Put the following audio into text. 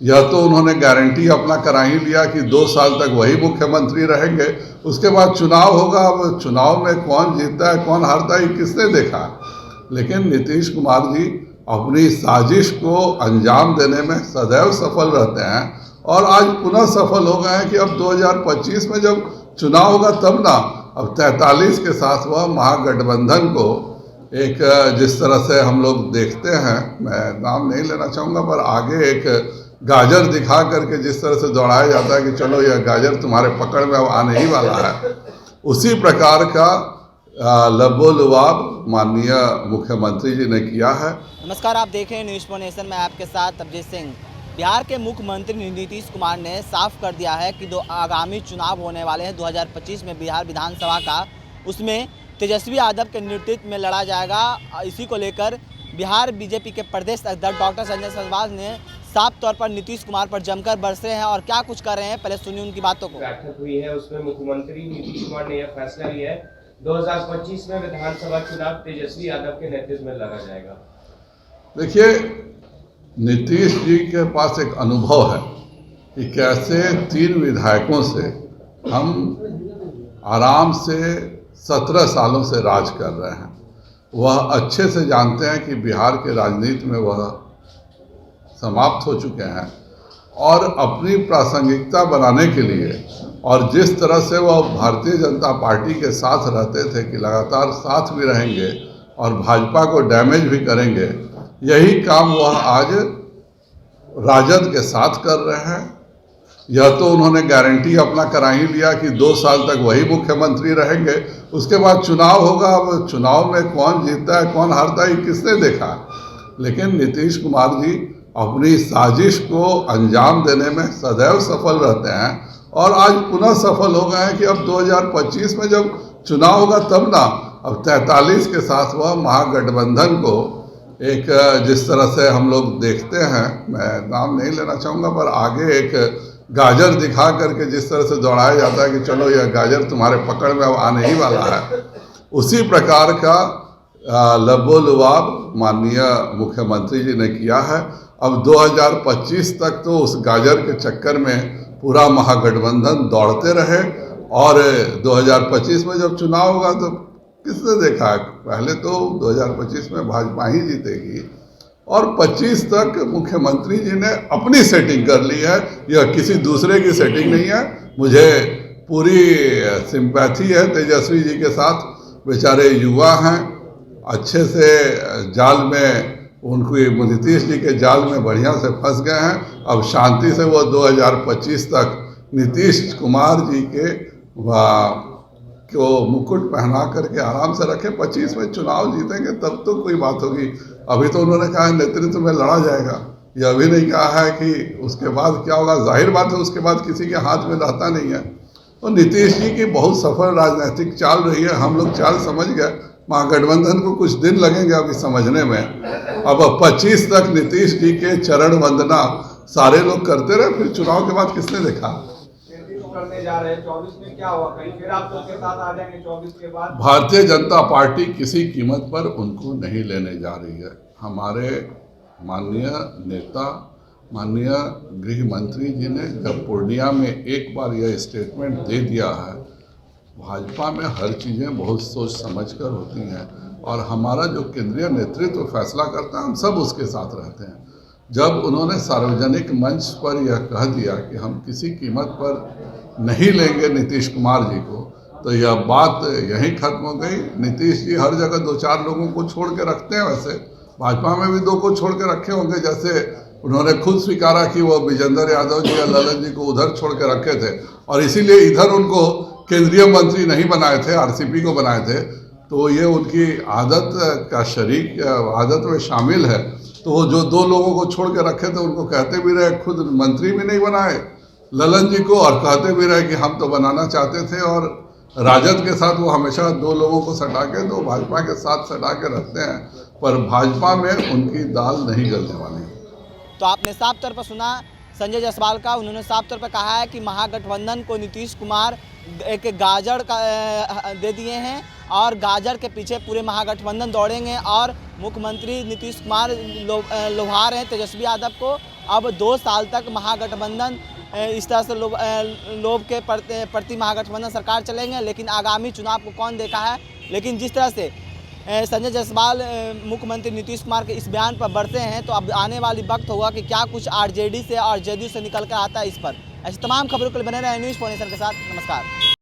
यह तो उन्होंने गारंटी अपना करा ही लिया कि 2 साल तक वही मुख्यमंत्री रहेंगे। उसके बाद चुनाव होगा, अब चुनाव में कौन जीतता है कौन हारता है किसने देखा। लेकिन नीतीश कुमार जी अपनी साजिश को अंजाम देने में सदैव सफल रहते हैं और आज पुनः सफल हो गए हैं कि अब 2025 में जब चुनाव होगा तब ना, अब 43 के साथ वह महागठबंधन को एक जिस तरह से हम लोग देखते हैं, मैं नाम नहीं लेना चाहूँगा, पर आगे एक गाजर दिखा करके जिस तरह से दौड़ाया जाता है कि चलो यह गाजर तुम्हारे पकड़ में अब आने ही वाला है, उसी प्रकार का लबोलुआब माननीय मुख्यमंत्री जी ने किया है। नमस्कार, आप देख रहे हैं न्यूज़ फॉर नेशन में आपके साथ अभिजीत सिंह। बिहार के मुख्यमंत्री नीतीश कुमार ने साफ कर दिया है कि जो आगामी चुनाव होने वाले हैं 2025 में बिहार विधानसभा का, उसमें तेजस्वी यादव के नेतृत्व में लड़ा जाएगा। इसी को लेकर बिहार बीजेपी के प्रदेश अध्यक्ष डॉक्टर संजय जायसवाल ने साफ तौर पर नीतीश कुमार पर जमकर बरसे हैं और क्या कुछ कर रहे हैं, पहले सुनिए उनकी बातों को। बैठक हुई है, उसमें मुख्यमंत्री नीतीश कुमार ने यह फैसला लिया है 2025 में विधानसभा चुनाव तेजस्वी यादव के नेतृत्व में लड़ा जाएगा। देखिए, नीतीश जी के पास एक अनुभव है कि कैसे 3 विधायकों से हम आराम से 17 सालों से राज कर रहे हैं। वह अच्छे से जानते हैं कि बिहार के राजनीति में वह समाप्त हो चुके हैं और अपनी प्रासंगिकता बनाने के लिए और जिस तरह से वह भारतीय जनता पार्टी के साथ रहते थे कि लगातार साथ भी रहेंगे और भाजपा को डैमेज भी करेंगे, यही काम वह आज राजद के साथ कर रहे हैं। यह तो उन्होंने गारंटी अपना करा ही लिया कि 2 साल तक वही मुख्यमंत्री रहेंगे। उसके बाद चुनाव होगा, अब चुनाव में कौन जीतता है कौन हारता है किसने देखा। लेकिन नीतीश कुमार जी अपनी साजिश को अंजाम देने में सदैव सफल रहते हैं और आज पुनः सफल हो गए हैं कि अब 2025 में जब चुनाव होगा तब ना, अब 43 के साथ वह महागठबंधन को एक जिस तरह से हम लोग देखते हैं, मैं नाम नहीं लेना चाहूँगा, पर आगे एक गाजर दिखा करके जिस तरह से दौड़ाया जाता है कि चलो यह गाजर तुम्हारे पकड़ में अब आने ही वाला है, उसी प्रकार का लबोलुआब माननीय मुख्यमंत्री जी ने किया है। अब 2025 तक तो उस गाजर के चक्कर में पूरा महागठबंधन दौड़ते रहे और 2025 में जब चुनाव होगा तो किसने देखा है, पहले तो 2025 में भाजपा ही जीतेगी और 25 तक मुख्यमंत्री जी ने अपनी सेटिंग कर ली है, यह किसी दूसरे की सेटिंग नहीं है। मुझे पूरी सिंपैथी है तेजस्वी जी के साथ, बेचारे युवा हैं, अच्छे से जाल में उनकी नीतीश जी के जाल में बढ़िया से फंस गए हैं। अब शांति से वो 2025 तक नीतीश कुमार जी के को मुकुट पहना करके आराम से रखे। 25 में चुनाव जीतेंगे तब तो कोई बात होगी। अभी तो उन्होंने कहा है नेतृत्व में लड़ा जाएगा, यह अभी नहीं कहा है कि उसके बाद क्या होगा। जाहिर बात है उसके बाद किसी के हाथ में रहता नहीं है। तो नीतीश जी की बहुत सफल राजनीतिक चाल रही है, हम लोग चाल समझ गए। महागठबंधन को कुछ दिन लगेंगे अभी समझने में। अब 25 तक नीतीश जी के चरण वंदना सारे लोग करते रहे, फिर चुनाव के बाद किसने देखा। करने जा रहे हैं 24 में क्या हुआ, कहीं फिर आप लोग के साथ आ जाएंगे 24 के बाद। भारतीय जनता पार्टी किसी कीमत पर उनको नहीं लेने जा रही है। हमारे माननीय नेता माननीय गृह मंत्री जी ने जब पूर्णिया में एक बार यह स्टेटमेंट दे दिया है, भाजपा में हर चीज़ें बहुत सोच समझ कर होती हैं और हमारा जो केंद्रीय नेतृत्व फैसला करता है हम सब उसके साथ रहते हैं। जब उन्होंने सार्वजनिक मंच पर यह कह दिया कि हम किसी कीमत पर नहीं लेंगे नीतीश कुमार जी को, तो यह बात यहीं खत्म हो गई। नीतीश जी हर जगह 2-4 लोगों को छोड़ के रखते हैं, वैसे भाजपा में भी 2 को छोड़ के रखे होंगे। जैसे उन्होंने खुद स्वीकारा कि वो विजेंद्र यादव जी या ललन जी को उधर छोड़ के रखे थे और इसीलिए इधर उनको केंद्रीय मंत्री नहीं बनाए थे, आरसीपी को बनाए थे। तो ये उनकी आदत का शरीक आदत में शामिल है। तो वो जो 2 लोगों को छोड़ के रखे थे उनको कहते भी रहे, खुद मंत्री भी नहीं बनाए ललन जी को, और कहते भी रहे कि हम तो बनाना चाहते थे। और राजद के साथ वो हमेशा 2 लोगों को सटा के, 2 भाजपा के साथ सटा के रखते हैं, पर भाजपा में उनकी दाल नहीं गलने वाली। तो आपने साफ तौर पर सुना संजय जायसवाल का, उन्होंने साफ तौर पर कहा है कि महागठबंधन को नीतीश कुमार एक गाजर का दे दिए हैं और गाजर के पीछे पूरे महागठबंधन दौड़ेंगे और मुख्यमंत्री नीतीश कुमार लोभा रहे हैं तेजस्वी यादव को अब 2 साल तक महागठबंधन इस तरह से लोभ के प्रति महागठबंधन सरकार चलेंगे। लेकिन आगामी चुनाव को कौन देखा है, लेकिन जिस तरह से संजय जायसवाल मुख्यमंत्री नीतीश कुमार के इस बयान पर बरसे हैं, तो अब आने वाली वक्त होगा कि क्या कुछ आरजेडी से और जेडीयू से निकल कर आता है इस पर। ऐसी तमाम खबरों के लिए बने रहे न्यूज़ 4 नेशन के साथ। नमस्कार।